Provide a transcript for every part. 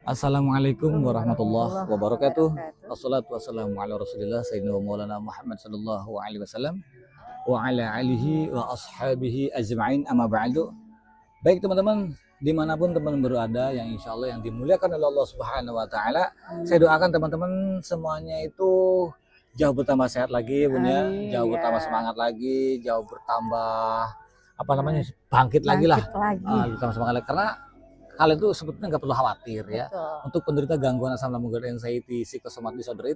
Assalamualaikum warahmatullahi wabarakatuh. Wassalatu wassalamu ala Rasulillah Sayyidina Maulana Muhammad sallallahu alaihi wasallam wa ala alihi wa ashabihi ajma'in, amma ba'du. Baik teman-teman, dimanapun teman-teman berada yang insya Allah yang dimuliakan oleh Allah Subhanahu wa taala, saya doakan teman-teman semuanya itu jauh bertambah sehat lagi, Bun ya, jauh bertambah semangat lagi, jauh bertambah bangkit lagi lah. Bertambah semangat lagi, karena kalian tuh sebetulnya nggak perlu khawatir ya. Untuk penderita gangguan asam lambung dan anxiety psychosomatic disorder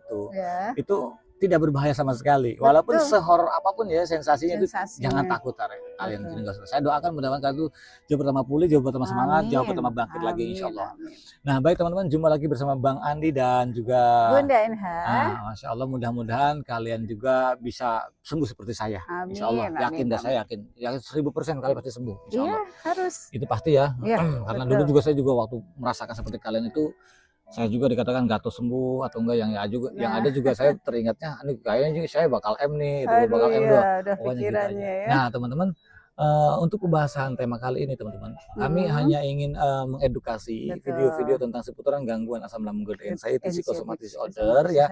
itu tidak berbahaya sama sekali. Walaupun sehoror apapun ya sensasinya itu, jangan takut kalian. Saya doakan mudah-mudahan kalian tuh jauh pertama pulih, jauh pertama semangat, jauh pertama bangkit lagi insya Allah. Nah baik teman-teman, jumpa lagi bersama Bang Andi dan juga Bunda Inha. Masya Allah, mudah-mudahan kalian juga bisa sembuh seperti saya. Insya Allah, yakin dah, saya yakin 1000% kalian pasti sembuh. Insya Allah. Harus. Itu pasti ya. Karena dulu juga saya juga waktu merasakan seperti kalian itu, saya juga dikatakan nggak tahu sembuh atau enggak, yang ada juga saya teringatnya ini kayaknya saya bakal M nih, bakal M pikirannya ya. Nah teman-teman, untuk pembahasan tema kali ini teman-teman, kami hanya ingin mengedukasi video-video tentang seputaran gangguan asam lambung dan anxiety psychosomatic disorder ya.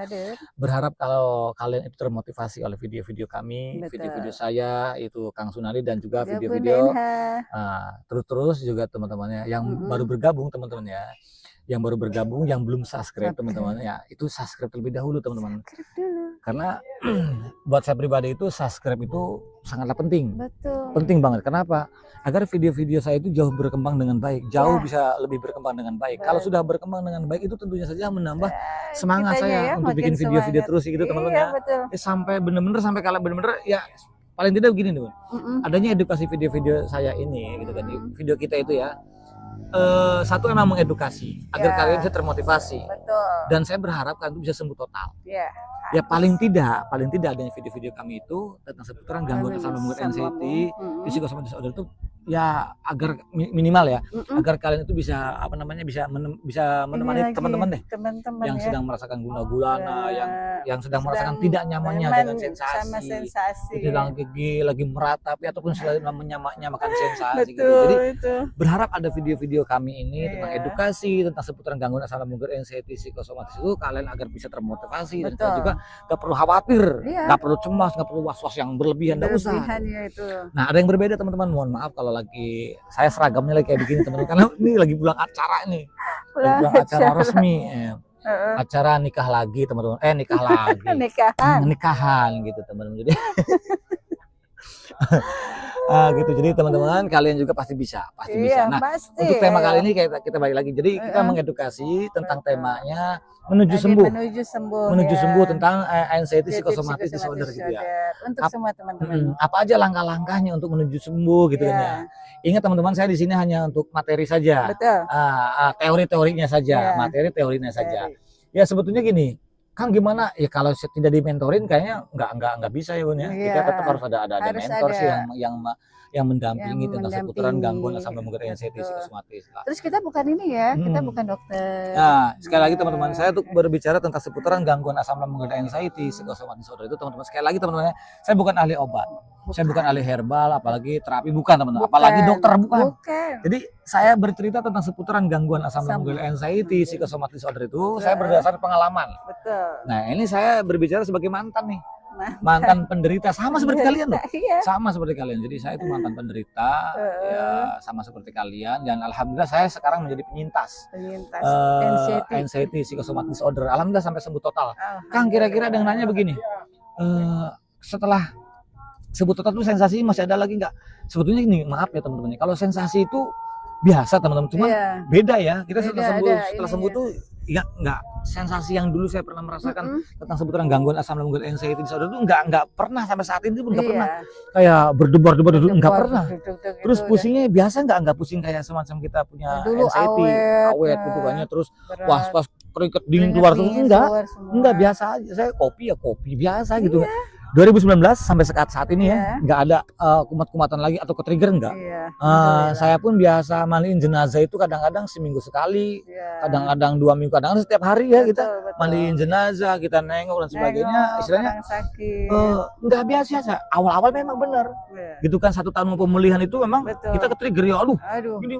Berharap kalau kalian itu termotivasi oleh video-video kami, video-video saya itu Kang Sunali dan juga video-video terus juga teman-temannya yang baru bergabung teman-teman ya. Yang baru bergabung, yang belum subscribe teman-teman ya, itu subscribe terlebih dahulu teman-teman. Karena buat saya pribadi itu subscribe itu sangatlah penting. Penting banget. Kenapa? Agar video-video saya itu jauh berkembang dengan baik, jauh bisa lebih berkembang dengan baik. Kalau sudah berkembang dengan baik itu tentunya saja menambah semangat saya untuk bikin video-video terus gitu teman-teman ya. Sampai bener-bener sampai kalian bener-bener ya, paling tidak begini nih, adanya edukasi video-video saya ini gitu kan, video kita itu ya. Satu emang mengedukasi agar kalian bisa termotivasi. Dan saya berharap kalian bisa sembuh total. Ya paling tidak adanya video-video kami itu tentang seputaran gangguan asam lambung dan anxiety psychosomatic disorder itu ya agar minimal ya, agar kalian itu bisa bisa menemani teman-teman deh yang sedang merasakan guna-gulana, yang sedang merasakan tidak nyamannya dengan sensasi, hilang gigi, lagi meratapi ataupun sedang menyamakan sensasi gitu. Jadi berharap ada video-video kami ini tentang edukasi tentang seputaran gangguan asam lambung dan anxiety psychosomatic itu kalian agar bisa termotivasi dan kalian juga gak perlu khawatir, gak perlu cemas, gak perlu was-was yang berlebihan, gak usah. Nah ada yang berbeda teman-teman, mohon maaf kalau lagi saya seragamnya lagi kayak begini teman-teman, karena ini lagi pulang acara nih, lagi pulang acara resmi, acara nikah lagi teman-teman, nikahan gitu teman-teman. Jadi gitu. Jadi teman-teman kalian juga pasti bisa. Nah untuk tema kali ini kita balik lagi, jadi kita mengedukasi tentang temanya menuju sembuh tentang anxiety psychosomatic disorder gitu ya. Untuk semua teman-teman. Apa aja langkah-langkahnya untuk menuju sembuh gitu kan ya. Ingat teman-teman, saya di sini hanya untuk materi saja. Teori-teorinya saja, teorinya saja. Ya sebetulnya gini, Kang gimana ya kalau tidak dimentorin kayaknya nggak bisa ya Bun ya. Kita tetap harus ada mentor sih yang mendampingi tentang seputaran gangguan asam lambung dan anxiety psychosomatic. Terus kita bukan ini ya, kita bukan dokter. Nah, sekali lagi teman-teman, saya untuk berbicara tentang seputaran gangguan asam lambung dan anxiety psychosomatic disorder itu teman-teman, sekali lagi teman-teman, saya bukan ahli obat. Saya bukan ahli herbal, apalagi terapi, bukan teman-teman. Apalagi dokter, bukan. Jadi saya bercerita tentang seputaran gangguan asam lambung dan anxiety psychosomatic disorder itu saya berdasar pengalaman. Nah, ini saya berbicara sebagai mantan nih. Mantan penderita, sama seperti kalian loh. Sama seperti kalian. Jadi saya itu mantan penderita, ya sama seperti kalian, dan alhamdulillah saya sekarang menjadi penyintas anxiety psychosomatic disorder. Alhamdulillah sampai sembuh total. Kang, kira-kira ada yang nanya begini, setelah sembuh total itu sensasi masih ada lagi nggak? Sebetulnya ini, maaf ya teman-teman, kalau sensasi itu biasa teman-teman, cuman beda ya. Kita setelah sembuh tuh ya nggak sensasi yang dulu saya pernah merasakan tentang seputaran gangguan asam lambung dan anxiety disorder itu nggak pernah, sampai saat ini pun nggak pernah kayak berdebar-debar dulu, nggak pernah. Terus pusingnya biasa nggak pusing kayak semacam kita punya anxiety awet gitu banyak, terus was-was keringet dingin keluar tuh enggak biasa aja. Saya kopi biasa gitu. 2019 sampai saat ini ya nggak ada kumat-kumatan lagi atau ke-trigger enggak. Saya pun biasa mandiin jenazah itu kadang-kadang seminggu sekali, kadang-kadang 2 minggu, kadang-kadang setiap hari ya kita mandiin jenazah, kita nengok dan sebagainya. Istilahnya nggak biasa. Awal-awal memang benar gitu kan, 1 tahun pemulihan itu memang kita ke-trigger ya, aduh ini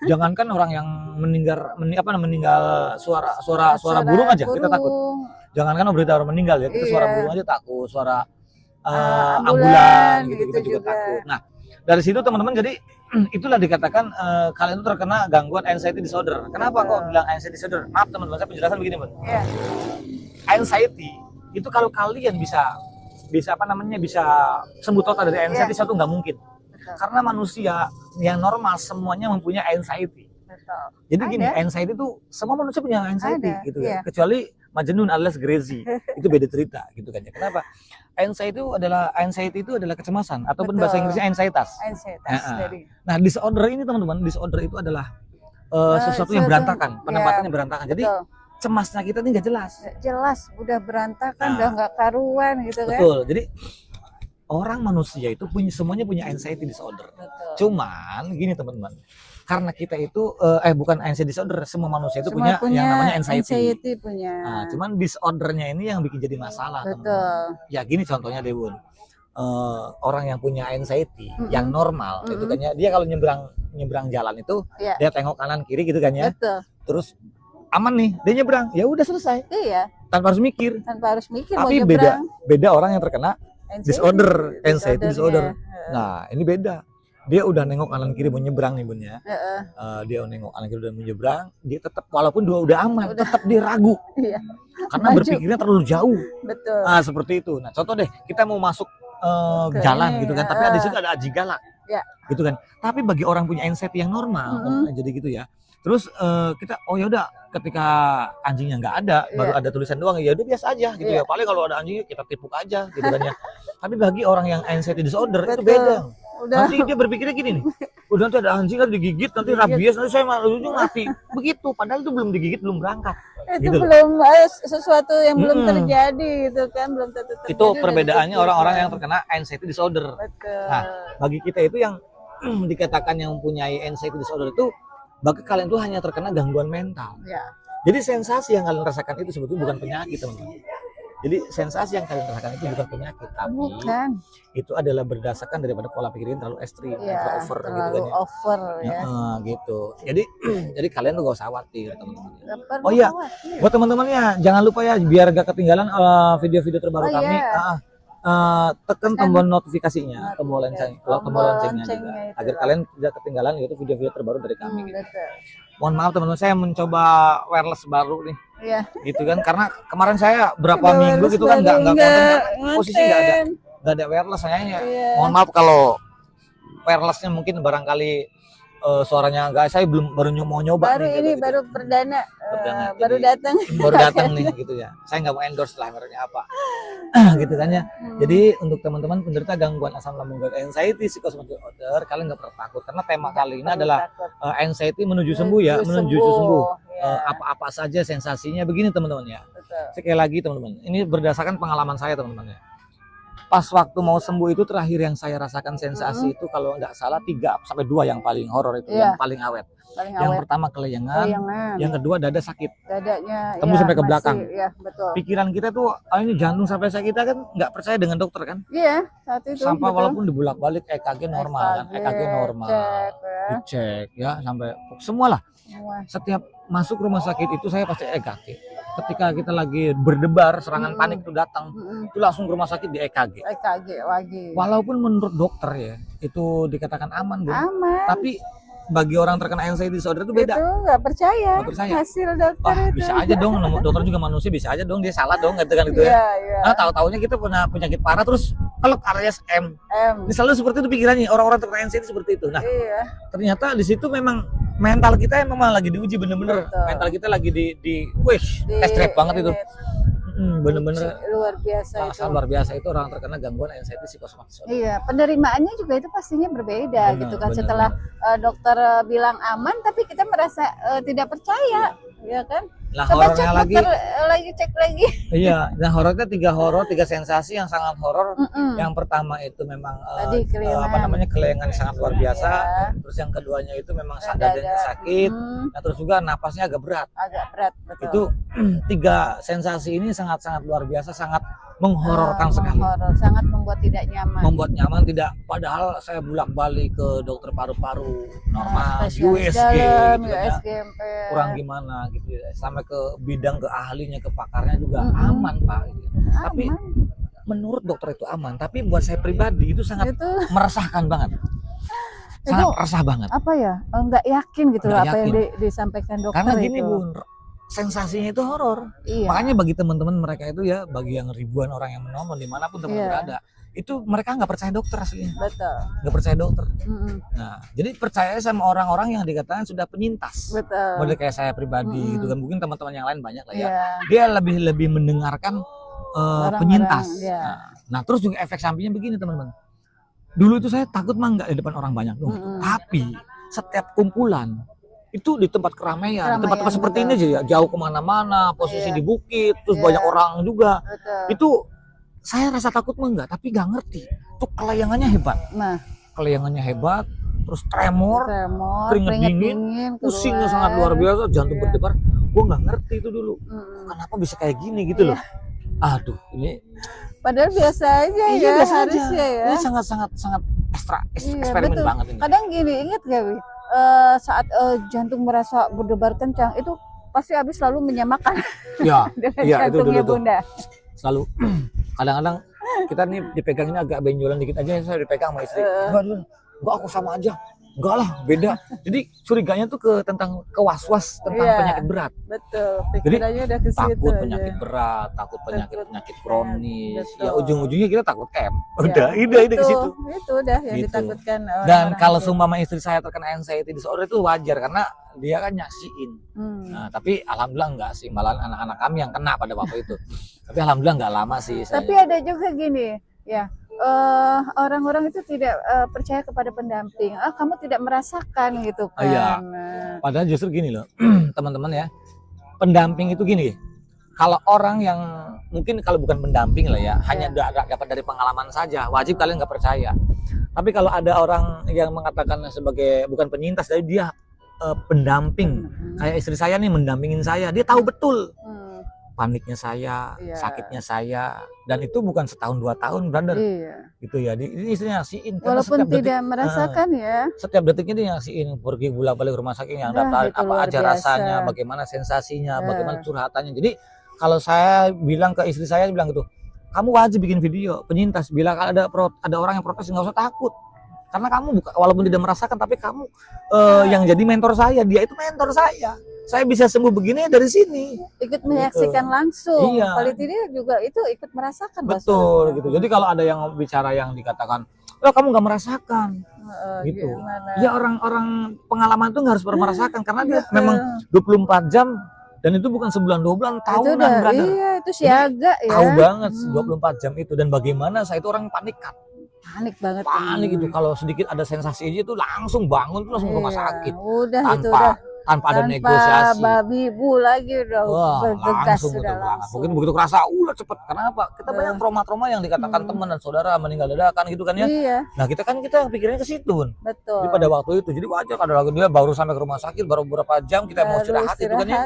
jangankan orang yang meninggal suara burung aja kita takut. Jangankan berita orang meninggal ya, kita suara burung aja takut, suara ambulan gitu kita juga takut. Nah, dari situ teman-teman jadi itulah dikatakan kalian itu terkena gangguan anxiety disorder. Kenapa kok bilang anxiety disorder? Maaf teman-teman, saya penjelasan begini, Bang. Anxiety itu kalau kalian bisa sembuh total dari anxiety satu nggak mungkin. Karena manusia yang normal semuanya mempunyai anxiety. Jadi gini, anxiety itu semua manusia punya anxiety gitu kan. Kecuali Majnun alias Crazy. Itu beda cerita gitu kan ya. Kenapa? Anxiety itu adalah kecemasan ataupun bahasa Inggrisnya anxietas. Nah, disorder ini teman-teman, disorder itu adalah sesuatu yang berantakan, penempatannya berantakan. Jadi cemasnya kita ini nggak jelas. Jelas, udah berantakan, udah nggak karuan gitu kan. Betul. Jadi orang manusia itu semuanya punya anxiety disorder. Cuman gini teman-teman, karena kita itu bukan anxiety disorder, semua manusia itu punya yang namanya anxiety. Nah, cuman disordernya ini yang bikin jadi masalah. Teman-teman. Ya gini contohnya deh Bun, orang yang punya anxiety yang normal itu kan ya, dia kalau nyebrang jalan itu dia tengok kanan kiri gitu kan ya. Terus aman nih, dia nyebrang, ya udah selesai. Tanpa harus mikir. Tapi beda orang yang terkena disorder, anxiety disorder. Nah, ini beda. Dia udah nengok kanan kiri mau nyebrang nih Bun ya. Dia nengok kanan kiri udah mau nyebrang, dia tetap walaupun udah aman, tetap dia ragu. Karena berpikirnya terlalu jauh. Nah, seperti itu. Nah, contoh deh, kita mau masuk jalan gitu kan, tapi di situ ada anjing galak. Gitu kan. Tapi bagi orang punya anxiety yang normal, jadi gitu ya. Terus kita ya udah ketika anjingnya nggak ada, baru ada tulisan doang, ya udah biasa aja gitu ya. Paling kalau ada anjing kita tipuk aja gitu kan ya. Tapi bagi orang yang anxiety disorder itu beda. Nanti dia berpikirnya gini nih, udah nanti ada anjing kan digigit, nanti rabies, nanti saya mati. Begitu, padahal itu belum digigit, belum berangkat. Itu gitu belum sesuatu yang belum terjadi gitu kan, belum tentu terjadi. Itu perbedaannya orang-orang yang terkena anxiety disorder. Nah, bagi kita itu yang dikatakan yang mempunyai anxiety disorder itu, bagi kalian itu hanya terkena gangguan mental. Jadi sensasi yang kalian rasakan itu sebetulnya bukan penyakit teman-teman. Jadi sensasi yang kalian rasakan itu bukan penyakit, tapi itu adalah berdasarkan daripada pola pikir terlalu ekstrim, terlalu over gitu kan ya. Over ya. Gitu. Jadi kalian tuh gak usah khawatir teman-teman. Oh iya, buat teman-teman ya jangan lupa ya biar gak ketinggalan video-video terbaru kami. Tekan tombol notifikasinya, tombol loncengnya juga, agar kalian tidak ketinggalan yaitu video-video terbaru dari kami. Gitu. Mohon maaf teman-teman, saya mencoba wireless baru nih. Gitu kan, karena kemarin saya berapa minggu gitu kan nggak konten, posisi nggak ada wireless sayanya. Mohon maaf kalau wirelessnya mungkin barangkali suaranya enggak, saya baru mau nyoba nih, gitu. Baru perdana baru datang nih gitu ya. Saya nggak mau endorse lah mereknya apa gitu kan ya. Jadi untuk teman-teman penderita gangguan asam lambung dan anxiety psychosomatic disorder, kalian nggak perlu takut karena tema kali ini adalah anxiety menuju sembuh ya, menuju sembuh. Apa-apa saja sensasinya begini teman-teman ya. Sekali lagi teman-teman, ini berdasarkan pengalaman saya teman-teman ya. Pas waktu mau sembuh itu terakhir yang saya rasakan sensasi itu kalau nggak salah 3-2 yang paling horor itu, yang paling awet. Yang pertama keleyangan, yang kedua dada sakit. Dadanya tembus sampai ke belakang. Betul. Pikiran kita tuh ini jantung sampai sakit, kita kan nggak percaya dengan dokter kan? Iya, saat itu. Sampai walaupun dibulak-balik EKG normal kan, EKG normal. Dicek ya sampai semua lah. Setiap masuk rumah sakit itu saya pasti EKG. Ketika kita lagi berdebar, serangan panik itu datang, itu langsung ke rumah sakit di EKG lagi. Walaupun menurut dokter ya, itu dikatakan aman, Bu. Tapi bagi orang terkena anxiety disorder itu beda. Itu nggak percaya hasil dokter itu. Bisa aja dong, dokter juga manusia, bisa aja dong dia salah dong, gitu kan itu ya. Nah, tahu-taunya kita punya penyakit parah terus kelek alias M. Ini selalu seperti itu pikirannya, orang-orang terkena anxiety seperti itu. Nah, ternyata di situ memang mental kita yang memang lagi diuji bener-bener. Mental kita lagi di test trap banget itu. Bener-bener luar biasa itu. Luar biasa itu orang terkena gangguan anxiety psychosomatic disorder. Iya, penerimaannya juga itu pastinya berbeda gitu kan. Setelah dokter bilang aman tapi kita merasa tidak percaya, ya kan? Nah, horornya lagi cek lagi. Iya, nah horornya 3 sensasi yang sangat horor. Yang pertama itu memang keleyangan sangat luar biasa. Terus yang keduanya itu memang dadanya sakit. Nah, terus juga napasnya agak berat. Betul. Itu 3 sensasi ini sangat luar biasa, sangat menghororkan sekali. Menghoror, sangat membuat tidak nyaman. Membuat nyaman tidak, padahal saya bolak-balik ke dokter paru-paru normal, Spesialis USG, dalam, gitu kan ya. USG MP. Kurang gimana gitu ya. Sampai ke bidang, ke ahlinya, ke pakarnya juga Mm-mm. aman Pak. Gitu. Tapi menurut dokter itu aman, tapi buat saya pribadi itu sangat Itu meresahkan banget. Sangat resah banget. apa ya? Nggak yakin gitu loh Nggak apa yang yakin. disampaikan dokter Karena gini itu. Bun, sensasinya itu horor. Iya. Makanya bagi teman-teman mereka itu ya, bagi yang ribuan orang yang menonton dimanapun teman Iya. berada, itu mereka nggak percaya dokter aslinya, Betul. nggak percaya dokter. Mm-mm. Nah, jadi percaya sama orang-orang yang dikatakan sudah penyintas. Betul. Model kayak saya pribadi Mm-mm. gitu kan, mungkin teman-teman yang lain banyak lah ya. Iya. Dia lebih mendengarkan Orang-orang, penyintas. iya. Nah, terus juga efek sampingnya begini teman-teman. Dulu itu saya takut mah nggak di depan orang banyak dong. Mm-mm. Tapi setiap kumpulan itu di tempat keramaian, tempat-tempat seperti betul. ini aja ya, jauh kemana-mana, posisi Iya. di bukit, terus Iya. banyak orang juga. Betul. Itu saya rasa takut mah enggak, tapi nggak ngerti. Itu kelayangannya hebat, Nah, kelayangannya hebat, terus tremor, tremor, keringet dingin, pusingnya sangat luar biasa, jantung Iya. berdebar. Gua nggak ngerti itu dulu. Mm-mm. Kenapa bisa kayak gini gitu loh. Aduh, ini Padahal biasa aja ya, biasa aja. harusnya ya. Ini sangat Iya, eksperimen betul. banget ini. Kadang gini, ingat gak Wi? Saat jantung merasa berdebar kencang itu pasti habis selalu menyamakan Ya, dengan iya, itu jantungnya dulu tuh. Bunda. Selalu kadang-kadang kita nih dipegang ini agak benjolan dikit aja, saya dipegang sama istri. Enggak aku sama aja. Enggak lah, beda. Jadi curiganya tuh tentang was-was tentang Iya. penyakit berat. Betul, pikirannya udah ke situ Takut aja. penyakit berat, takut penyakit kronis. Betul. Ya ujung-ujungnya kita takut Udah, Ya, ide ke situ. Itu udah yang Gitu. ditakutkan Dan orang-orang kalau itu. seumpama istri saya terkena anxiety disorder itu wajar karena dia kan nyaksiin. Nah, tapi alhamdulillah enggak sih, malah anak-anak kami yang kena pada waktu itu. Tapi alhamdulillah enggak lama sih saya. Tapi ada juga gini, ya. Orang-orang itu tidak percaya kepada pendamping. Kamu tidak merasakan gitu kan. Iya. Nah, Padahal justru gini loh, teman-teman ya. Pendamping itu gini. Kalau orang yang mungkin kalau bukan pendamping lah ya, hanya dapat dari pengalaman saja, wajib kalian nggak percaya. Tapi kalau ada orang yang mengatakan sebagai bukan penyintas, tapi dia pendamping, kayak istri saya nih mendampingin saya, dia tahu betul paniknya saya, Iya. sakitnya saya, dan itu bukan setahun 2 tahun, brother. Iya. Gitu ya, ini istrinya nyaksiin. Karena Walaupun setiap detik- tidak merasakan ya. setiap detiknya dia nyaksiin, pergi bolak-balik rumah sakit yang Nah, daftarin itu apa luar aja biasa. rasanya, bagaimana sensasinya, Ya. bagaimana curhatannya. Jadi kalau saya bilang ke istri saya bilang gitu, kamu wajib bikin video penyintas. Bila ada orang yang protes nggak usah takut, karena kamu walaupun tidak merasakan, tapi kamu yang jadi mentor saya, dia itu mentor saya. Saya bisa sembuh begini dari sini. Ikut menyaksikan langsung. Iya. Paling tidak juga itu ikut merasakan. Betul gitu. Jadi kalau ada yang bicara yang dikatakan, "Oh, kamu nggak merasakan." Gitu. Gimana? Ya orang-orang pengalaman itu nggak harus pernah merasakan karena dia Betul. memang 24 jam dan itu bukan sebulan 2 bulan, itu tahunan udah, brother. iya itu siaga ya. Tahu banget Hmm. 24 jam itu, dan bagaimana saya itu orang panikan. Panik banget. Panik itu kalau sedikit ada sensasi aja itu langsung bangun tuh langsung ke rumah Iya, sakit udah itu tanpa udah tanpa ada tanpa negosiasi. babi bu lagi udah Wah, bergegas langsung sudah betul banget. langsung. Mungkin begitu kerasa, cepet. Kenapa? Kita banyak trauma-trauma yang dikatakan teman dan saudara meninggal dadakan gitu kan ya. Iya, Nah, kita pikirnya ke situ. betul. Jadi pada waktu itu, jadi wajar kalau lagi dia baru sampai ke rumah sakit, baru beberapa jam kita mau Baru istirahat itu kan ya.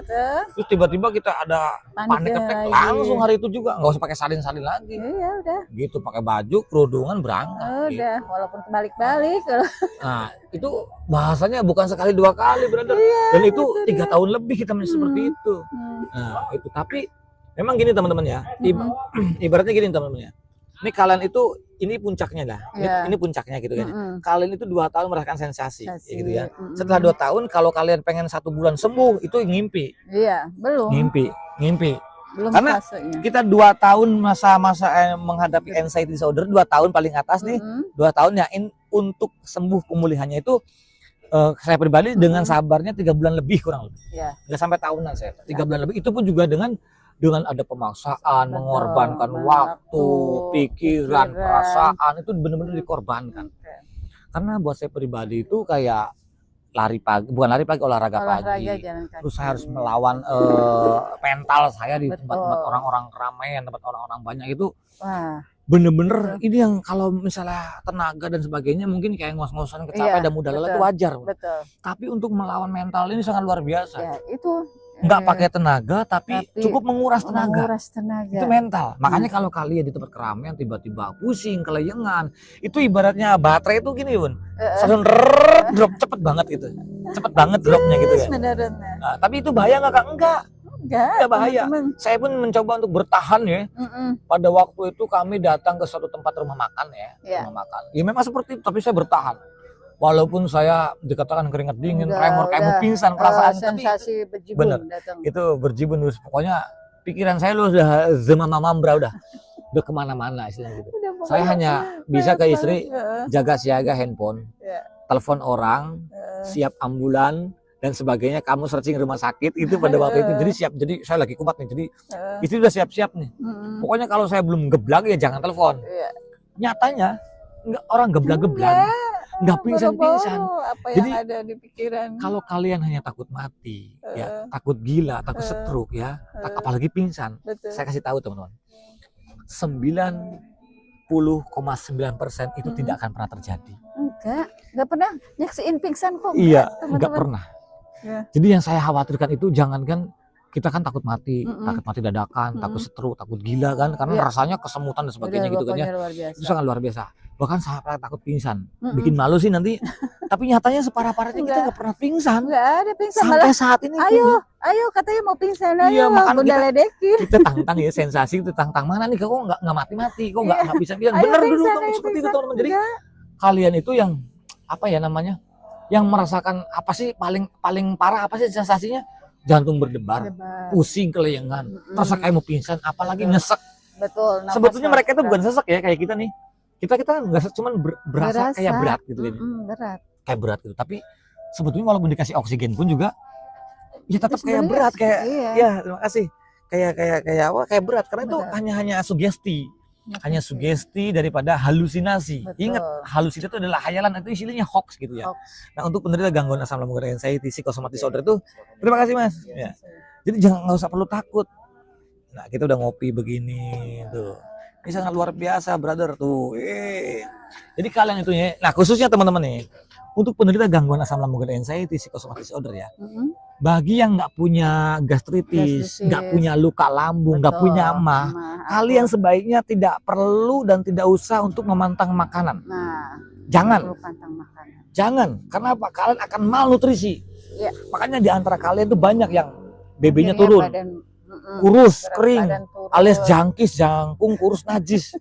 Terus tiba-tiba kita ada panik Paniknya attack lagi. langsung hari itu juga, nggak usah pakai salin-salin lagi. Iya udah, Gitu, pakai baju, kerudungan berangkat. Gitu. udah. Walaupun kebalik-balik. kalau- Nah, itu bahasanya bukan sekali 2 kali, brother. Dan itu 3 tahun lebih kita seperti itu. Nah, itu tapi memang gini teman-teman ya. Ibaratnya gini teman-teman ya. Ini kalian itu ini puncaknya lah. Iya. Ini puncaknya gitu kan. Mm-mm. Kalian itu 2 tahun merasakan sensasi, Sensasi, gitu ya. mm-mm. Setelah 2 tahun kalau kalian pengen 1 bulan sembuh itu ngimpi. Iya, belum. Ngimpi. Belum Karena fasenya. Kita 2 tahun masa-masa menghadapi anxiety disorder, 2 tahun paling atas nih. 2 tahun ya untuk sembuh pemulihannya itu saya pribadi dengan sabarnya 3 bulan lebih kurang lebih. Iya. Nggak sampai tahunan saya. 3 bulan lebih itu pun juga dengan ada pemaksaan, Betul. mengorbankan waktu, Waktu, pikiran, pikiran. perasaan itu benar-benar dikorbankan. Oke. Karena buat saya pribadi itu kayak olahraga pagi. Olahraga jalan kaki. Terus saya harus melawan mental saya di Betul. tempat-tempat orang-orang keramaian, tempat orang-orang banyak itu. Wah, Bener-bener ini yang kalau misalnya tenaga dan sebagainya mungkin kayak ngos-ngosan kecapean Iya, dan mudah lelah betul. itu wajar. betul. Tapi untuk melawan mental ini sangat luar biasa. Ya, itu nggak pakai tenaga tapi cukup menguras tenaga. Itu mental. Makanya kalau kalian di tempat keramaian tiba-tiba pusing, kelayangan, itu ibaratnya baterai itu gini, Bun. Langsung drop cepet banget gitu. Cepet banget dropnya gitu ya. Nah, tapi itu bahaya nggak, Kak? Enggak bahaya. Saya pun mencoba untuk bertahan ya. Pada waktu itu kami datang ke suatu tempat rumah makan ya. Rumah makan. Ya memang seperti itu, tapi saya bertahan. Walaupun saya dikatakan keringat dingin, tremor, kayak mau pingsan perasaan, sensasi berjibun bener, itu berjibun terus. Pokoknya pikiran saya lu udah zemamamambra, udah kemana-mana istilahnya gitu. Saya hanya bisa ke istri jaga siaga handphone, telepon orang, siap ambulan dan sebagainya. Kamu searching rumah sakit itu pada waktu itu. Jadi siap. Jadi saya lagi kumat nih. Jadi istri udah siap-siap nih. Pokoknya kalau saya belum geblak ya jangan telepon. Nyatanya orang geblak-geblak. Nggak pingsan-pingsan. Jadi ada di pikiran. Kalau kalian hanya takut mati, ya takut gila, takut stroke ya, apalagi pingsan. Saya kasih tahu teman-teman, 90,9% itu tidak akan pernah terjadi. Nggak pernah nyaksiin pingsan kok. Iya, nggak pernah. Jadi yang saya khawatirkan itu jangankan kita kan takut mati dadakan, takut stroke, takut gila kan, karena rasanya kesemutan dan sebagainya gitu kan ya. Itu sangat luar biasa. Bahkan saya takut pingsan, bikin malu sih nanti. Tapi nyatanya separah-parahnya kita nggak pernah pingsan. Nggak ada pingsan. Sampai saat ini. Ayo katanya mau pingsan aja. Iya, makanya kita tantang ya sensasi itu, tantang mana nih, kok nggak mati-mati, kok nggak bisa bilang bener dulu seperti itu teman-teman. Jadi kalian itu yang apa ya namanya, yang merasakan apa sih paling parah apa sih sensasinya? Jantung berdebar, pusing, kelayangan, terasa kayak mau pingsan, apalagi nyesek. Betul. Sebetulnya mereka itu bukan sesek ya kayak kita nih. Kita nggak cuma berasa kayak berat gitu kan. Berat. Kayak berat gitu. Tapi sebetulnya walaupun dikasih oksigen pun juga ya tetap kayak berat, kayak ya terima kasih. Kayak berat karena itu hanya sugesti. Hanya sugesti daripada halusinasi. Ingat, halusinasi itu adalah hayalan, itu istilahnya hoax gitu ya. Nah, untuk penderita gangguan asam lambung dan anxiety psychosomatic disorder itu, terima kasih Mas. Ya. Jadi nggak usah perlu takut. Nah, kita udah ngopi begini tuh. Ini sangat luar biasa, brother tuh. Jadi kalian itu ya. Nah, khususnya teman-teman nih, untuk penderita gangguan asam lambung dan anxiety psychosomatic disorder ya. Bagi yang nggak punya gastritis, nggak punya luka lambung, nggak punya emah, kalian sebaiknya tidak perlu dan tidak usah untuk memantang makanan. Jangan. Karena apa? Kalian akan malnutrisi. Makanya di antara kalian tuh banyak yang BB-nya turun, kurus, kering, alias jangkis, jangkung, kurus, najis.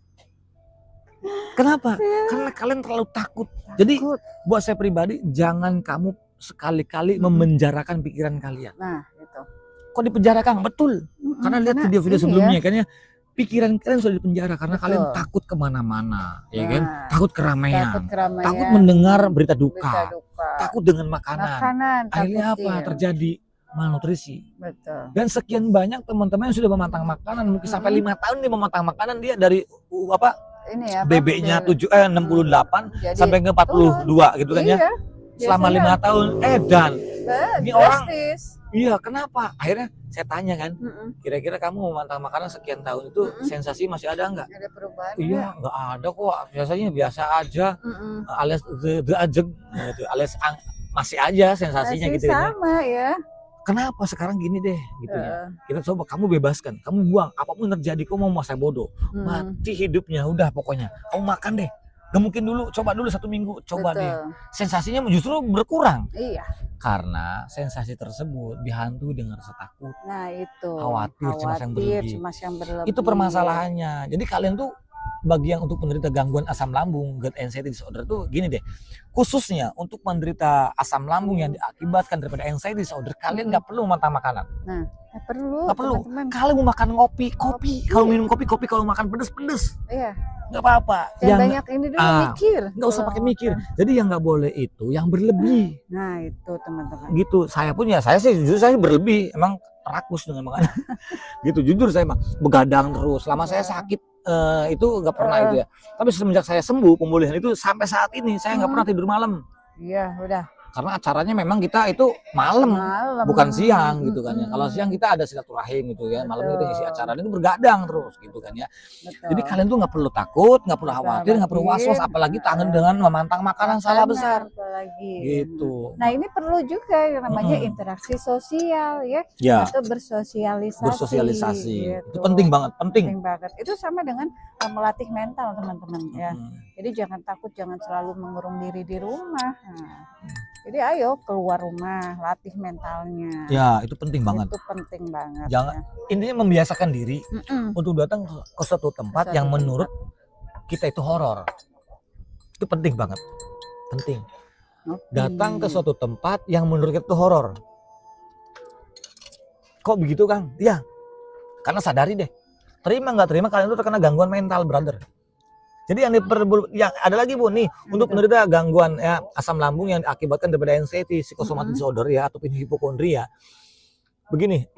Kenapa? Karena kalian terlalu takut. Jadi buat saya pribadi, jangan kamu sekali-kali memenjarakan pikiran kalian. Nah, itu. Kok dipenjarakan? Betul. Karena lihat video-video sebelumnya kan ya, pikiran kalian sudah dipenjara karena kalian takut kemana-mana, ya kan? Takut keramaian, takut mendengar berita duka, takut dengan makanan. Akhirnya apa? Terjadi malnutrisi. Betul. Dan sekian banyak teman-teman yang sudah memantang makanan, mungkin sampai 5 tahun dia memantang makanan, dia dari BB-nya 68 sampai ke 42 gitu kan ya. Selama 5 tahun dan ini orang kenapa? Akhirnya saya tanya kan, kira-kira kamu memantang makanan sekian tahun itu sensasi masih ada nggak? Ada perubahan? Iya, nggak ada kok, biasanya biasa aja, alias alias masih aja sensasinya gitu ya. Sama ya. Kenapa sekarang gini deh gitu ya. Kita coba kamu bebaskan, kamu buang apapun terjadi, kamu mau masa bodoh, mati hidupnya udah pokoknya. Kamu makan deh. Gak mungkin dulu, coba dulu 1 minggu, coba deh. Sensasinya justru berkurang. Iya. Karena sensasi tersebut dihantui dengan rasa takut. Nah itu. Khawatir, cemas yang berlebih. Itu permasalahannya. Jadi kalian tuh bagi yang untuk penderita gangguan asam lambung, GERD anxiety disorder tuh gini deh. Khususnya untuk penderita asam lambung yang diakibatkan daripada anxiety disorder, kalian nggak perlu memantang makanan. Nah, nggak perlu. Kalau mau makan kopi. Kalau minum kopi. Kalau makan pedes. Iya. Nggak apa-apa. Yang banyak ini dulu mikir. Nggak usah pakai mikir. Jadi yang nggak boleh itu yang berlebih. Nah itu teman-teman. Gitu. Saya jujur saya berlebih. Emang rakus dengan makanan. Gitu. Jujur saya emang begadang terus. Selama saya sakit itu nggak pernah itu ya. Tapi semenjak saya sembuh pemulihan itu sampai saat ini saya nggak pernah tidur malam. Iya udah. Karena acaranya memang kita itu malam, bukan siang gitu kan ya. Kalau siang kita ada silaturahim gitu ya, malam kita ngisi acara itu bergadang terus gitu kan ya. Betul. Jadi kalian tuh nggak perlu takut, nggak perlu khawatir, nggak perlu was-was, apalagi tangan dengan memantang makanan skala besar. Apalagi. Gitu. Nah ini perlu juga yang namanya interaksi sosial ya, atau bersosialisasi. Gitu. Itu penting banget, penting banget. Itu sama dengan melatih mental teman-teman ya. Jadi jangan takut, jangan selalu mengurung diri di rumah. Nah, jadi ayo keluar rumah, latih mentalnya. Ya, itu penting banget. Itu penting banget. Jangan intinya membiasakan diri untuk datang ke suatu tempat yang menurut kita itu horor. Itu penting banget. Penting. Datang ke suatu tempat yang menurut kita itu horor. Kok begitu, Kang? Ya. Karena sadari deh. Terima nggak terima kalian itu terkena gangguan mental, brother. Jadi yang ada lagi Bu nih, untuk menderita gangguan ya asam lambung yang diakibatkan daripada anxiety, psychosomatic disorder ya ataupun hipokondria. Begini,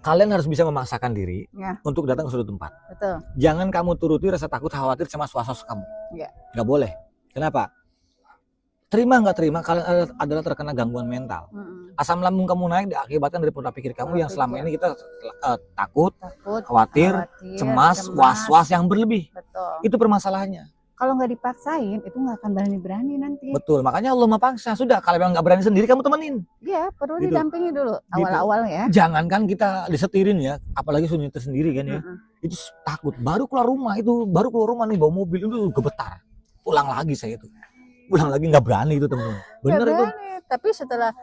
kalian harus bisa memaksakan diri untuk datang ke suatu tempat. Betul. Jangan kamu turuti rasa takut, khawatir, cemas, was-was kamu. Nggak boleh. Kenapa? Terima nggak terima kalian adalah terkena gangguan mental. Asam lambung kamu naik diakibatkan dari pola pikir kamu yang selama ini kita takut, khawatir, cemas, was-was yang berlebih. Betul. Itu permasalahannya. Kalau nggak dipaksain itu nggak akan berani-berani nanti. Betul, makanya Allah memaksa. Sudah, kalau memang nggak berani sendiri kamu temenin. Iya, perlu gitu. Didampingi dulu awal-awal ya. Jangankan kita disetirin ya, apalagi sunyi sendiri kan ya. Itu takut. Baru keluar rumah nih bawa mobil itu gemetar. Pulang lagi saya itu. Pulang lagi nggak berani itu teman-teman. Bener itu. Tapi setelah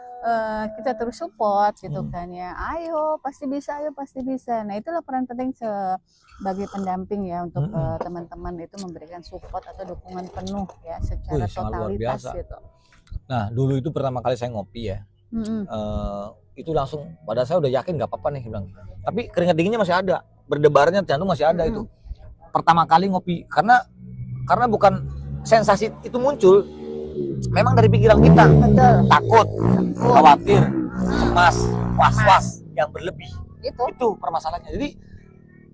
kita terus support gitu kan ya, ayo pasti bisa. Nah itulah peran penting sebagai pendamping ya untuk teman-teman itu memberikan support atau dukungan penuh ya secara totalitas gitu. Nah dulu itu pertama kali saya ngopi ya, itu langsung pada saya udah yakin nggak apa-apa nih bilang. Tapi keringat dinginnya masih ada, berdebarnya jantung masih ada itu. Pertama kali ngopi karena bukan sensasi itu muncul. Memang dari pikiran kita. Betul. Takut, khawatir, cemas, was-was yang berlebih. Itu permasalahannya. Jadi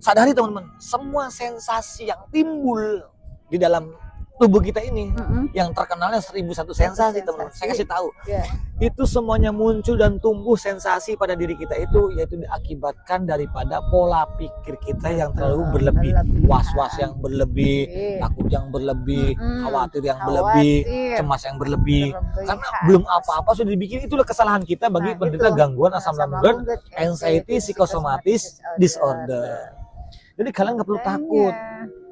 sadari teman-teman, semua sensasi yang timbul di dalam tubuh kita ini yang terkenalnya 1001 sensasi teman-teman. Saya kasih tahu. Itu semuanya muncul dan tumbuh sensasi pada diri kita itu yaitu diakibatkan daripada pola pikir kita yang terlalu berlebih, was-was yang berlebih, takut yang berlebih, khawatir yang berlebih, cemas yang berlebih. Karena belum apa-apa sudah dibikin, itulah kesalahan kita bagi penderita gangguan asam lambung, anxiety, psychosomatic disorder. Jadi kalian nggak perlu takut.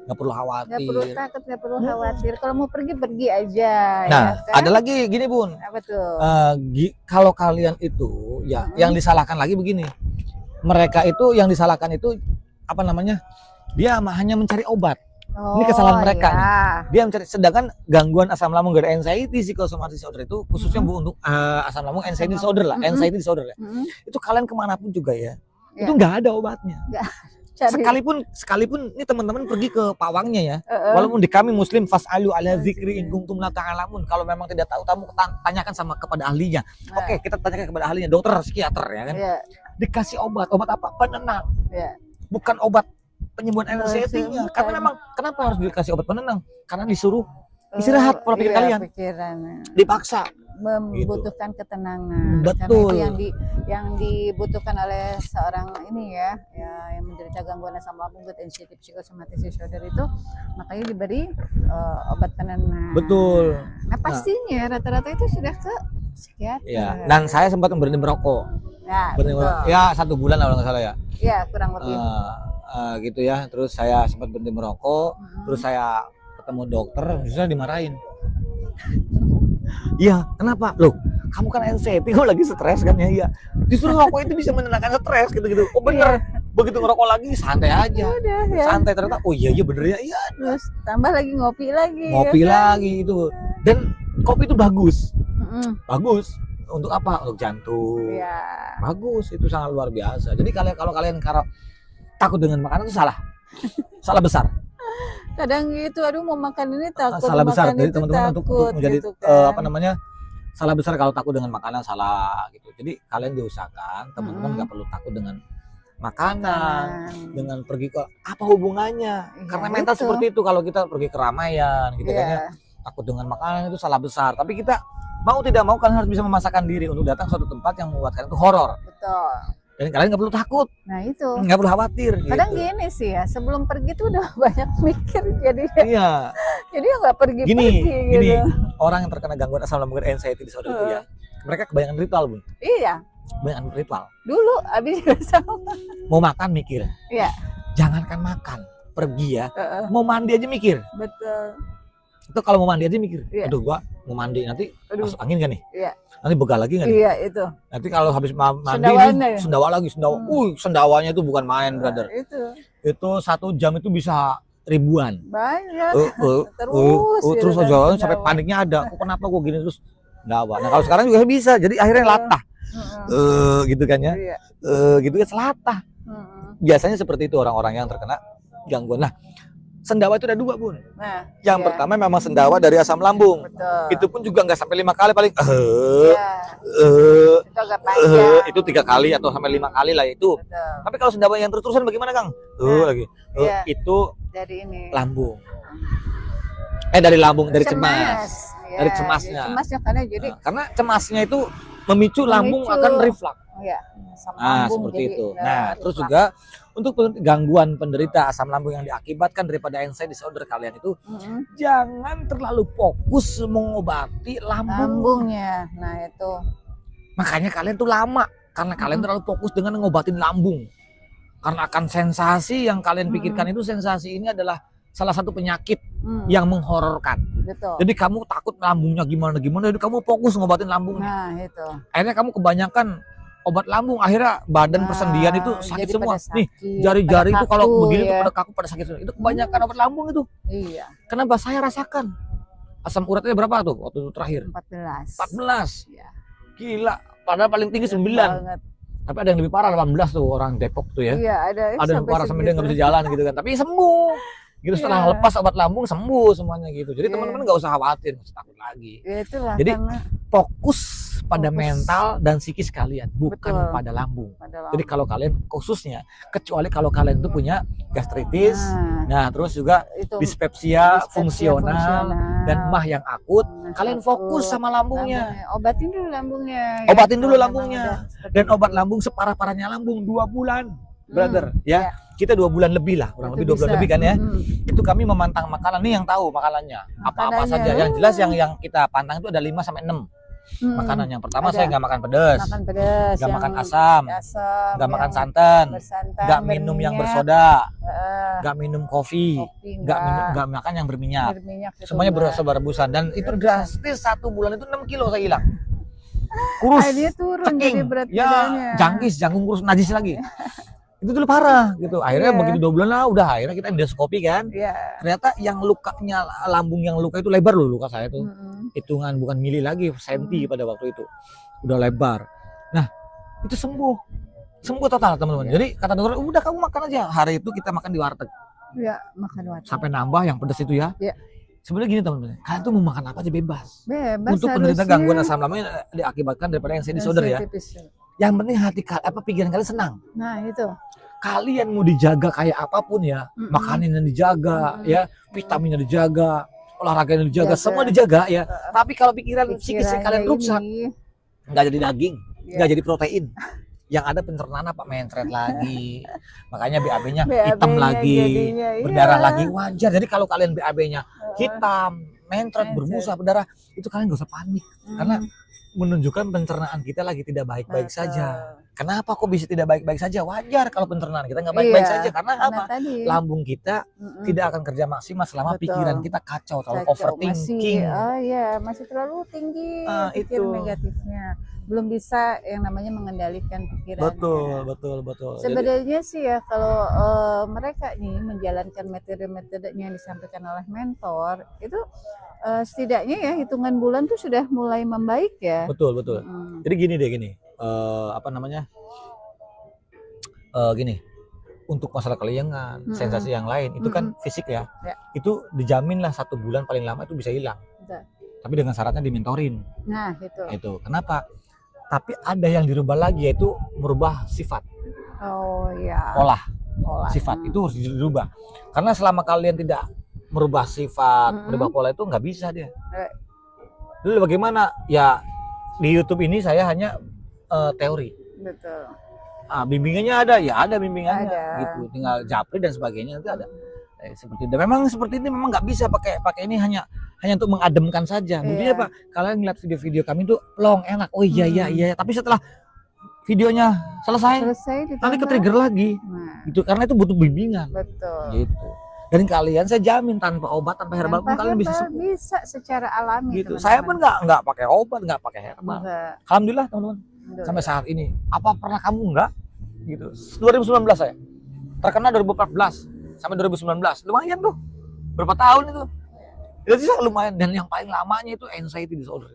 Nggak perlu khawatir. Nggak perlu takut, nggak perlu khawatir. Kalau mau pergi aja. Nah, ya kan? ada lagi gini Bun. Apa tuh? Kalau kalian itu, ya, yang disalahkan lagi begini. Mereka itu yang disalahkan itu apa namanya? Dia hanya mencari obat. Ini kesalahan mereka. Nih. Dia mencari. Sedangkan gangguan asam lambung dari anxiety, psychosomatic disorder itu khususnya Bu untuk asam lambung anxiety disorder lah, anxiety disorder ya. Itu kalian kemanapun juga ya. Itu nggak ada obatnya. Sekalipun ini teman-teman pergi ke pawangnya ya, walaupun di kami Muslim fas'alu ala dzikri in kuntum la ta'lamun, kalau memang tidak tahu kamu tanyakan kepada ahlinya. Oke, kita tanyakan kepada ahlinya, dokter, psikiater ya kan. Dikasih obat apa? Penenang. Bukan obat penyembuhan anxiety-nya. Karena memang kenapa harus dikasih obat penenang? Karena disuruh istirahat pola pikir kalian. Dipaksa. Membutuhkan ketenangan. Betul. Karena itu yang dibutuhkan oleh seorang ini ya yang menderita gangguan asam lambung anxiety psychosomatic disorder itu makanya diberi obat penenang. Betul. Nah pastinya rata-rata itu sudah ke psikiater. Ya. Dan saya sempat berhenti merokok. Ya 1 bulan lah kalau nggak salah ya. Iya kurang lebih. Gitu ya. Terus saya sempat berhenti merokok. Terus saya ketemu dokter, saya dimarahin. Iya, kenapa? Loh, kamu kan anxiety, kamu lagi stres kan ya? Iya. Justru rokok itu bisa menenangkan stres gitu-gitu. Oh bener. Begitu ngerokok lagi santai aja. Udah, ya. Santai ternyata. Oh iya bener ya. Iya. Terus tambah lagi ngopi lagi. Ngopi lagi itu. Dan kopi itu bagus. Bagus. Untuk apa? Untuk jantung. Iya. Bagus, itu sangat luar biasa. Jadi kalau kalian takut dengan makanan itu salah. Salah besar. Kadang gitu, aduh mau makan ini takut, salah besar. Jadi teman-teman untuk menjadi gitu kan. salah besar kalau takut dengan makanan, salah gitu. Jadi kalian diusahakan teman-teman nggak perlu takut dengan makanan, dengan pergi ke apa hubungannya? Karena mental seperti itu, kalau kita pergi ke keramaian gitu kan ya, takut dengan makanan itu salah besar. Tapi kita mau tidak mau kalian harus bisa memasakkan diri untuk datang suatu tempat yang membuat kalian itu horor. Betul. Dan kalian nggak perlu takut, Nah itu. nggak perlu khawatir. Kadang gitu. gini sih ya, sebelum pergi tuh udah banyak mikir jadi Iya. jadi nggak pergi-pergi Gini, gitu. orang yang terkena gangguan asam lambung dan anxiety disorder itu ya, mereka kebanyakan ritual, Bun. Iya. Kebanyakan ritual. Dulu abis sama. Mau makan mikir. Iya. Jangankan makan, pergi ya. Mau mandi aja mikir. Betul. Itu kalau mau mandi aja mikir. Iya. Aduh, gua mau mandi nanti Aduh. masuk angin kan nih? Iya. Nanti begal lagi kan nih? Iya itu. Nanti kalau habis mandi Sendawanya nih, ya? sendawa lagi, sendawa. Sendawanya itu bukan main, brother. Itu 1 jam itu bisa ribuan. Banyak. Terus aja sampai paniknya ada. Kok kenapa gua gini terus? Sendawa. Nah, kalau sekarang juga bisa. Jadi akhirnya latah. Gitu kan ya. Iya. Gitu kan selatah. Biasanya seperti itu orang-orang yang terkena gangguan. Nah, sendawa itu ada 2, Bun. Nah, Yang pertama memang sendawa dari asam lambung. betul. Itu pun juga nggak sampai 5 kali paling. Iya. Itu agak panjang. Itu 3 kali atau sampai 5 kali lah itu. Betul. Tapi kalau sendawa yang terus-terusan bagaimana, Kang? Lagi. Iya. Itu Dari ini. lambung. Dari lambung, dari cemas. Ya, Dari cemasnya. Cemasnya karena jadi Karena cemasnya itu memicu lambung akan reflux. ya, asam Nah, lambung seperti jadi, itu. Nah, terus juga untuk gangguan penderita asam lambung yang diakibatkan daripada anxiety disorder kalian itu jangan terlalu fokus mengobati lambungnya. Nah, itu. Makanya kalian tuh lama karena kalian terlalu fokus dengan ngobatin lambung. Karena akan sensasi yang kalian pikirkan itu sensasi ini adalah salah satu penyakit yang menghororkan. Betul. Jadi kamu takut lambungnya gimana, jadi kamu fokus ngobatin lambungnya. Nah, itu. Akhirnya kamu kebanyakan obat lambung, akhirnya badan persendian itu sakit semua. Nih, jari-jari itu kalau begini tuh pada kaku, pada sakit semua. Itu kebanyakan obat lambung itu. Iya. Kenapa saya rasakan? Asam uratnya berapa tuh waktu itu terakhir? 14. 14. Iya. Gila, padahal paling tinggi 9. Banget. Tapi ada yang lebih parah 18 tuh, orang Depok tuh ya. Iya, ada yang parah sampai dia nggak bisa jalan gitu kan. Tapi sembuh. Gitu setelah lepas obat lambung sembuh semuanya gitu. Jadi teman-teman nggak usah khawatir, nggak usah takut lagi. Ya, itulah, jadi karena fokus pada mental dan psikis kalian, bukan pada lambung. Jadi kalau kalian khususnya, kecuali kalau kalian itu punya gastritis, nah terus juga dispepsia fungsional dan emah yang akut, kalian fokus sama lambungnya. Obatin dulu lambungnya. Obatin dulu lambungnya. Dan obat lambung separah-parahnya lambung 2 bulan. Brother, ya. Kita 2 bulan lebih lah, kurang lebih 2 bulan lebih kan ya. Itu kami memantang makanan, nih yang tahu makanannya. Apa-apa saja. Yang jelas yang kita pantang itu ada 5 sampai 6 makanan. Yang pertama saya nggak makan pedas, nggak makan asam, nggak makan santan, nggak minum yang bersoda, nggak minum kopi, nggak makan yang berminyak. Semuanya berebusan dan itu drastis 1 bulan itu 6 kilo saya hilang. Kurus, dia turun ceking, jadi berat badannya. jangkung kurus, najis lagi. Itu dulu parah gitu. Akhirnya begitu 2 bulan lah udah, akhirnya kita endoskopi kan. Ternyata yang lukanya lambung yang luka itu lebar loh, luka saya tuh. Hitungan bukan mili lagi, senti pada waktu itu. Udah lebar. Nah, itu sembuh. Sembuh total, teman-teman. Jadi kata dokter, udah kamu makan aja. Hari itu kita makan di warteg. Iya, makan warteg. Sampai nambah yang pedas itu ya. Iya. Sebenarnya gini teman-teman, kalian tuh mau makan apa aja bebas. Bebas. Untuk penderita gangguan asam lambung yang diakibatkan daripada anxiety disorder ya. Yang penting hati pikiran kalian senang. Nah, itu. Kalian mau dijaga kayak apapun ya, makanannya dijaga, ya, vitaminnya dijaga, olahraganya dijaga, semua dijaga ya. Tapi kalau pikiran psikis kalian rusak, nggak jadi daging, nggak jadi protein. Yang ada pencernaan apa mencret lagi. Makanya BAB-nya hitam lagi, berdarah lagi, wajar. Jadi kalau kalian BAB-nya hitam, mencret, berbusa, berdarah, itu kalian nggak usah panik. Karena menunjukkan pencernaan kita lagi tidak baik-baik saja. Kenapa kok bisa tidak baik-baik saja? Wajar kalau pencernaan kita nggak baik-baik saja. Karena apa? Lambung kita tidak akan kerja maksimal selama pikiran kita kacau, terlalu overthinking. Masih terlalu tinggi pikir negatifnya. Belum bisa yang namanya mengendalikan pikiran. Betul. Sebenarnya sih ya kalau mereka nih menjalankan metode-metode yang disampaikan oleh mentor itu setidaknya ya hitungan bulan tuh sudah mulai membaik ya. Betul. Jadi gini deh gini. Untuk masalah keliengan, sensasi yang lain itu kan fisik ya. Itu dijamin lah 1 bulan paling lama itu bisa hilang. Tapi dengan syaratnya dimentorin. Nah, itu. Kenapa? Tapi ada yang dirubah lagi, yaitu merubah sifat. Pola sifat itu harus dirubah. Karena selama kalian tidak merubah sifat, merubah pola itu nggak bisa dia. Lalu bagaimana? Ya di YouTube ini saya hanya teori. Betul. Bimbingannya ada, ya ada bimbingannya Ada. gitu. Tinggal japri dan sebagainya itu ada. Seperti itu. Memang seperti ini memang nggak bisa pakai ini hanya untuk mengademkan saja. Buktinya Iya. Pak, kalian ngeliat video-video kami tuh plong enak. Oh iya. Tapi setelah videonya selesai nanti ditambah. ke-trigger lagi. Nah, Gitu karena itu butuh bimbingan. betul. Gitu. Dan kalian saya jamin tanpa obat, tanpa herbal pun Tanpa kalian bisa herbal, sembuh. bisa secara alami. Gitu. Saya pun nggak pakai obat, nggak pakai herbal. Enggak. Alhamdulillah teman-teman. Sampai saat ini. Apa pernah kamu enggak? Gitu. 2019 saya. Terkena 2014 sampai 2019. Lumayan tuh. Berapa tahun itu? Itu sih lumayan, dan yang paling lamanya itu anxiety disorder.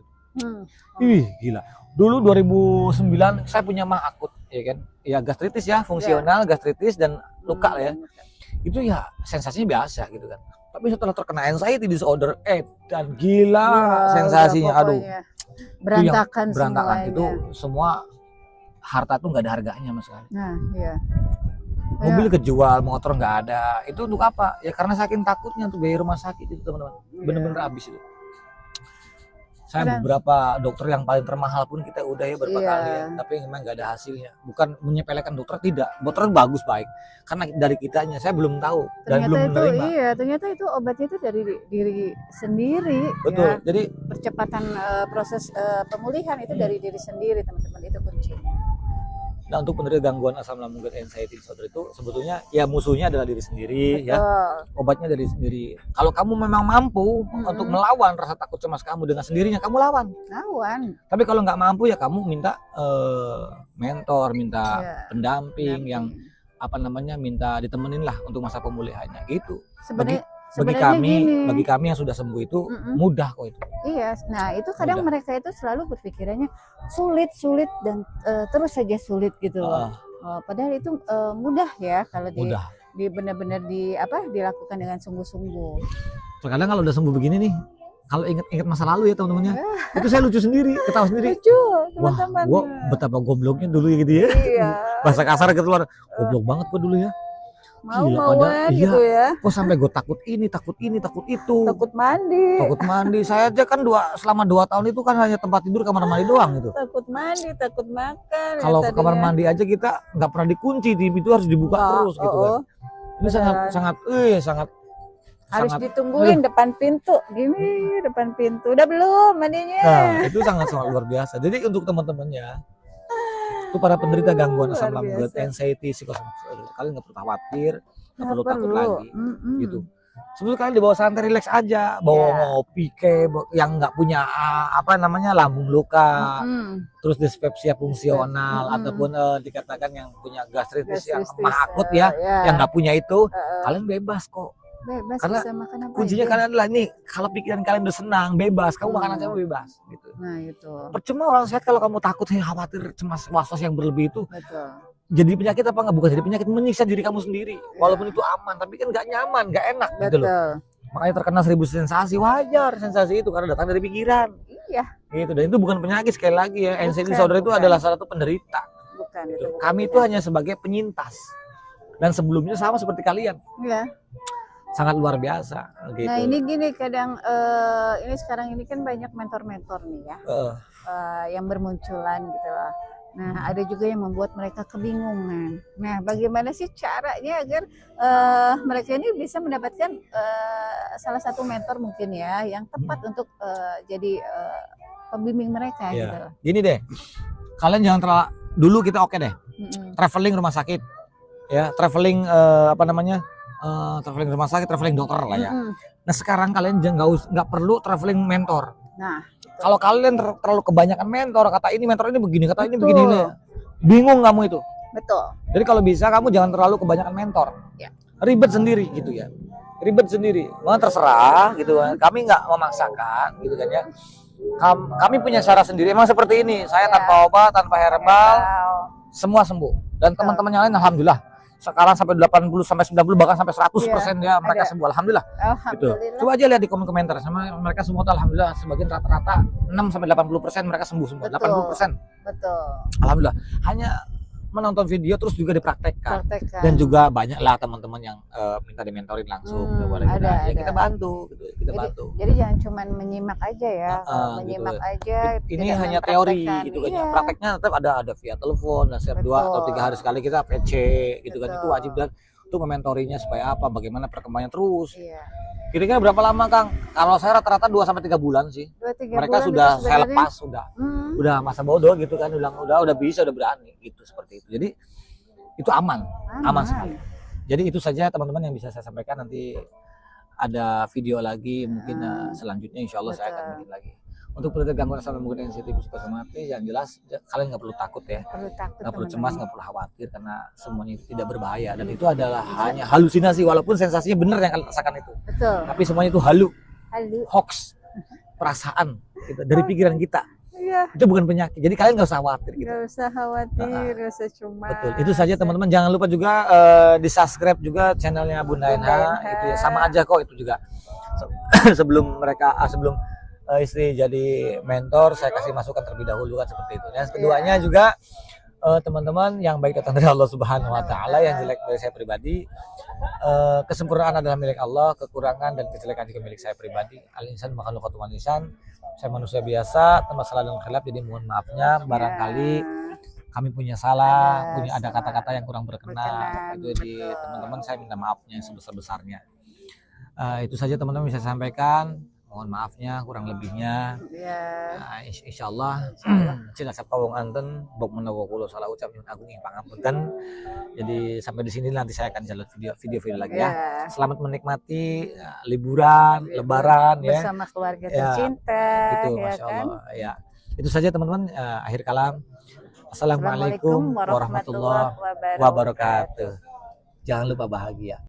Ih, gila. Dulu 2009 saya punya mah akut, ya kan? Ya gastritis ya, fungsional, gastritis dan luka lah ya. Itu ya sensasinya biasa gitu kan. Tapi setelah terkena anxiety disorder, dan gila sensasinya, aduh. Berantakan semuanya. Itu semuanya. semua harta tuh nggak ada harganya mas sekali. Nah, iya. Mobil kejual, motor nggak ada. Itu untuk apa? Ya karena saking takutnya untuk biaya rumah sakit itu teman-teman. Bener-bener habis itu. Saya beberapa dokter yang paling termahal pun kita udah ya berapa kali ya, tapi memang nggak ada hasilnya. Bukan menyepelekan dokter, tidak. Dokter bagus baik, karena dari kitanya saya belum tahu dan belum menerima. Iya, ternyata itu obatnya itu dari diri sendiri. Betul. Ya. Jadi percepatan proses pemulihan itu dari diri sendiri teman-teman, itu kuncinya. Nah, untuk penderita gangguan asam lambung dan anxiety disorder itu sebetulnya ya musuhnya adalah diri sendiri. Betul. Ya. Obatnya dari sendiri. Kalau kamu memang mampu untuk melawan rasa takut cemas kamu dengan sendirinya, kamu lawan. Tapi kalau nggak mampu ya kamu minta mentor, minta pendamping yang minta ditemenin lah untuk masa pemulihannya. Itu. Bagi kami yang sudah sembuh itu mudah kok itu. Iya, nah itu kadang mereka itu selalu berpikirannya sulit dan terus saja sulit gitu loh. Padahal itu mudah ya kalau benar-benar dilakukan dengan sungguh-sungguh. Terkadang kalau udah sembuh begini nih, kalau ingat masa lalu ya teman-temannya, itu saya lucu sendiri, ketawa sendiri. Lucu, teman-teman. Wah, gua betapa gobloknya dulu ya gitu ya. Iya. Bahasa kasar keluar, goblok banget gua dulu ya. Mau-mauan gitu ya. Kok sampai gue takut ini, takut itu. Takut mandi. Saya aja kan selama 2 tahun itu kan hanya tempat tidur, kamar mandi doang gitu. Takut mandi, takut makan. Kalau ke kamar mandi aja kita nggak pernah dikunci, TV itu harus dibuka terus gitu kan. Ini sangat harus ditungguin depan pintu. Gini, depan pintu. Udah belum mandinya? Nah, itu sangat luar biasa. Jadi untuk teman-temannya, itu para penderita gangguan asam lambung, anxiety, psikosomatis, kalian nggak perlu khawatir, nggak perlu takut lagi, gitu. Sebetulnya kalian dibawa santai, relax aja, bawa ngopi yang nggak punya lambung luka, terus dispepsia fungsional ataupun dikatakan yang punya gastritis yang akut ya, yang nggak punya itu, kalian bebas kok. Bebas, karena bisa makan apa kuncinya aja. Kalian adalah nih, kalau pikiran kalian udah senang, bebas, kamu makan aja bebas gitu. Nah itu. Percuma orang sehat kalau kamu takut, khawatir, cemas, was-was yang berlebih itu. Betul. Jadi penyakit apa enggak? Bukan jadi penyakit, menyiksa diri kamu sendiri. Walaupun itu aman, tapi kan nggak nyaman, nggak enak gitu loh. Makanya terkena 1000 sensasi, wajar sensasi itu karena datang dari pikiran. Iya. Gitu, dan itu bukan penyakit, sekali lagi ya. Anxiety disorder itu adalah salah satu penderita. Bukan, gitu. Bukan. Kami itu hanya sebagai penyintas. Dan sebelumnya sama seperti kalian. Iya. Sangat luar biasa gitu. Nah ini gini, kadang ini sekarang ini kan banyak mentor-mentor nih ya, yang bermunculan gitu loh. Nah ada juga yang membuat mereka kebingungan. Nah bagaimana sih caranya agar mereka ini bisa mendapatkan salah satu mentor mungkin ya yang tepat untuk jadi pembimbing mereka gitu loh. Gini deh, kalian jangan terlalu dulu kita deh, traveling rumah sakit, ya traveling traveling rumah sakit, traveling dokter lah ya. Nah sekarang kalian nggak perlu traveling mentor. Nah, kalau kalian terlalu kebanyakan mentor, kata ini mentor ini begini, kata ini begini, bingung kamu itu. Betul. Jadi kalau bisa kamu jangan terlalu kebanyakan mentor. Ya. Ribet sendiri gitu ya. Ribet sendiri. Terserah gitu kan. Kami nggak memaksakan gitu kan ya. Kami punya cara sendiri. Emang seperti ini. Saya tanpa obat, tanpa herbal, semua sembuh. Dan teman-teman yang lain alhamdulillah sekarang sampai 80 sampai 90 bahkan sampai 100% ya mereka sembuh, alhamdulillah. Gitu. Coba aja lihat di komentar sama mereka semua tuh alhamdulillah sebagian rata-rata 6 sampai 80% mereka sembuh semua. 80%. Betul. Alhamdulillah. Hanya menonton video terus juga dipraktekkan. Praktekkan. Dan juga banyak lah teman-teman yang minta dimentorin langsung kepada kita. ada. Ya kita bantu gitu. Kita bantu. Jadi jangan cuma menyimak aja ya, menyimak gitu. aja. Ini tidak hanya teori mempraktekkan. gitu kan. Iya. Prakteknya tetap ada via telepon, dan setiap 2 atau 3 hari sekali kita PC gitu kan. Itu wajib, dan untuk mementorinya supaya apa, bagaimana perkembangannya terus. Iya. Kira-kira berapa lama Kang? Kalau saya rata-rata 2 sampai 3 bulan sih. 2-3 Mereka bulan sudah itu saya sebenarnya, lepas, udah masa bodoh gitu kan, udah bisa, udah berani gitu, seperti itu. Jadi itu aman sekali. Jadi itu saja teman-teman yang bisa saya sampaikan. Nanti ada video lagi mungkin selanjutnya, insya Allah saya akan bikin lagi. Untuk penderita gangguan asam lambung dan sensitif psikosomatis, yang jelas kalian nggak perlu takut ya, nggak perlu cemas, nggak perlu khawatir, karena semuanya itu tidak berbahaya, dan itu adalah hanya halusinasi, walaupun sensasinya benar yang kalian rasakan itu. Betul. Tapi semuanya itu hoax, perasaan gitu, dari pikiran kita. Iya. Itu bukan penyakit, jadi kalian nggak usah khawatir gitu. Nggak usah khawatir, nggak usah cemas. Betul, itu saja teman-teman. Jangan lupa juga di subscribe juga channelnya Bunda Enha. Itu ya sama aja kok, itu juga sebelum istri jadi mentor, saya kasih masukan terlebih dahulu kan, seperti itu. Dan keduanya juga teman-teman, yang baik datang dari Allah Subhanahu Wa Taala, yang jelek dari saya pribadi. Kesempurnaan adalah milik Allah, kekurangan dan kejelekan juga milik saya pribadi. Al-insan makhluqatun wa lisan. Saya manusia biasa, masalah dan khilaf, jadi mohon maafnya barangkali kami punya salah, ada kata-kata yang kurang berkenan. Itu di teman-teman, saya minta maafnya yang sebesar-besarnya. Itu saja teman-teman bisa saya sampaikan. Mohon maafnya kurang lebihnya. Insya Allah cina sapa wong anten bok menawa kula salah ucap nyuwun agung ing pangapunten. Jadi sampai di sini nanti saya akan jalan video lagi ya. Selamat menikmati liburan lebaran ya bersama keluarga tercinta. Itu Masya Allah ya. Itu saja teman-teman, akhir kalam. Assalamualaikum warahmatullahi wabarakatuh. Jangan lupa bahagia.